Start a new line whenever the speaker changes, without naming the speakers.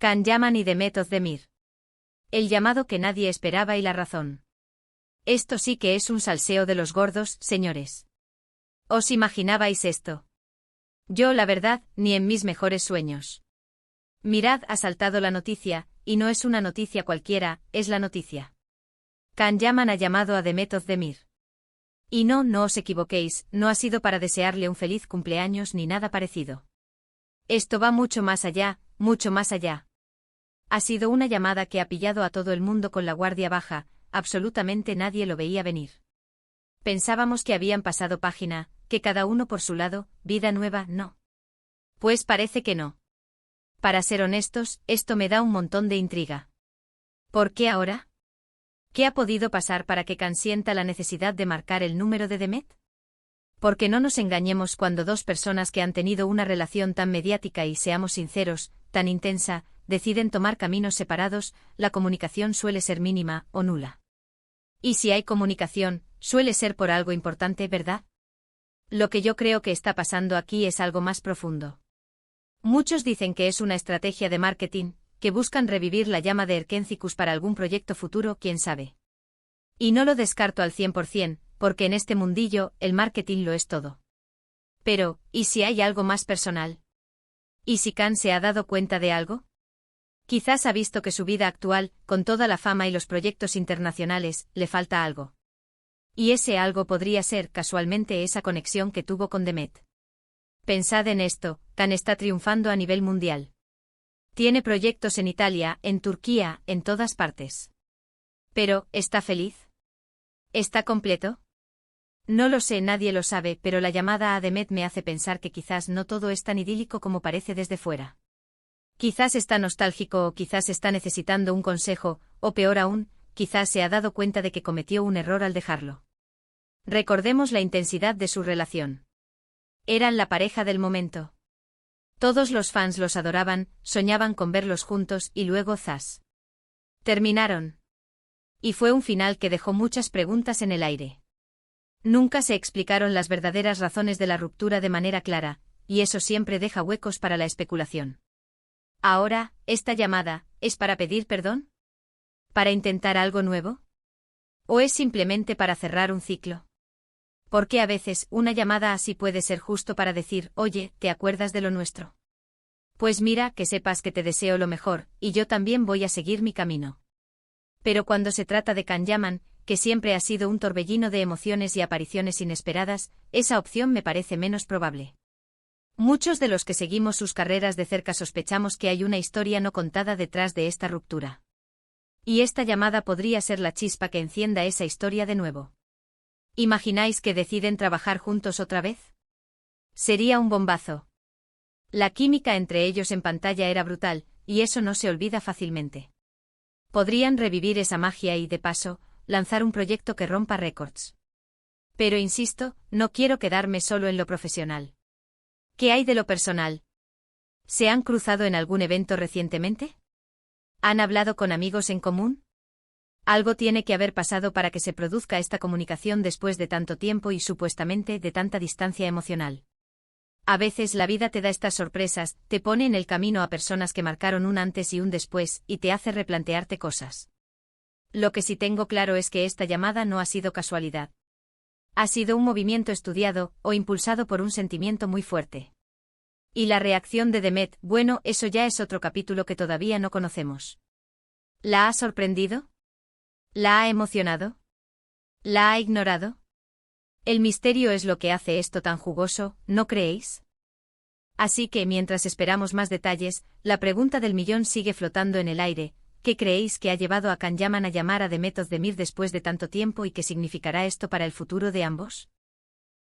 Can Yaman y Demet Özdemir. El llamado que nadie esperaba y la razón. Esto sí que es un salseo de los gordos, señores. ¿Os imaginabais esto? Yo, la verdad, ni en mis mejores sueños. Mirad, ha saltado la noticia, y no es una noticia cualquiera, es la noticia. Can Yaman ha llamado a Demet Özdemir. Y no os equivoquéis, no ha sido para desearle un feliz cumpleaños ni nada parecido. Esto va mucho más allá, mucho más allá. Ha sido una llamada que ha pillado a todo el mundo con la guardia baja, absolutamente nadie lo veía venir. Pensábamos que habían pasado página, que cada uno por su lado, vida nueva, no. Pues parece que no. Para ser honestos, esto me da un montón de intriga. ¿Por qué ahora? ¿Qué ha podido pasar para que Can sienta la necesidad de marcar el número de Demet? Porque no nos engañemos, cuando dos personas que han tenido una relación tan mediática y, seamos sinceros, tan intensa, deciden tomar caminos separados, la comunicación suele ser mínima o nula. Y si hay comunicación, suele ser por algo importante, ¿verdad? Lo que yo creo que está pasando aquí es algo más profundo. Muchos dicen que es una estrategia de marketing, que buscan revivir la llama de Erkencicus para algún proyecto futuro, quién sabe. Y no lo descarto al 100%, porque en este mundillo, el marketing lo es todo. Pero, ¿y si hay algo más personal? ¿Y si Can se ha dado cuenta de algo? Quizás ha visto que su vida actual, con toda la fama y los proyectos internacionales, le falta algo. Y ese algo podría ser, casualmente, esa conexión que tuvo con Demet. Pensad en esto, Can está triunfando a nivel mundial. Tiene proyectos en Italia, en Turquía, en todas partes. Pero, ¿está feliz? ¿Está completo? No lo sé, nadie lo sabe, pero la llamada a Demet me hace pensar que quizás no todo es tan idílico como parece desde fuera. Quizás está nostálgico o quizás está necesitando un consejo, o peor aún, quizás se ha dado cuenta de que cometió un error al dejarlo. Recordemos la intensidad de su relación. Eran la pareja del momento. Todos los fans los adoraban, soñaban con verlos juntos y luego ¡zas! Terminaron. Y fue un final que dejó muchas preguntas en el aire. Nunca se explicaron las verdaderas razones de la ruptura de manera clara, y eso siempre deja huecos para la especulación. Ahora, ¿esta llamada es para pedir perdón? ¿Para intentar algo nuevo? ¿O es simplemente para cerrar un ciclo? Porque a veces una llamada así puede ser justo para decir, oye, ¿te acuerdas de lo nuestro? Pues mira, que sepas que te deseo lo mejor, y yo también voy a seguir mi camino. Pero cuando se trata de Can Yaman, que siempre ha sido un torbellino de emociones y apariciones inesperadas, esa opción me parece menos probable. Muchos de los que seguimos sus carreras de cerca sospechamos que hay una historia no contada detrás de esta ruptura. Y esta llamada podría ser la chispa que encienda esa historia de nuevo. ¿Imagináis que deciden trabajar juntos otra vez? Sería un bombazo. La química entre ellos en pantalla era brutal, y eso no se olvida fácilmente. Podrían revivir esa magia y, de paso, lanzar un proyecto que rompa récords. Pero insisto, no quiero quedarme solo en lo profesional. ¿Qué hay de lo personal? ¿Se han cruzado en algún evento recientemente? ¿Han hablado con amigos en común? Algo tiene que haber pasado para que se produzca esta comunicación después de tanto tiempo y supuestamente de tanta distancia emocional. A veces la vida te da estas sorpresas, te pone en el camino a personas que marcaron un antes y un después, y te hace replantearte cosas. Lo que sí tengo claro es que esta llamada no ha sido casualidad. Ha sido un movimiento estudiado, o impulsado por un sentimiento muy fuerte. Y la reacción de Demet, bueno, eso ya es otro capítulo que todavía no conocemos. ¿La ha sorprendido? ¿La ha emocionado? ¿La ha ignorado? El misterio es lo que hace esto tan jugoso, ¿no creéis? Así que mientras esperamos más detalles, la pregunta del millón sigue flotando en el aire. ¿Qué creéis que ha llevado a Can Yaman a llamar a Demet Özdemir después de tanto tiempo y qué significará esto para el futuro de ambos?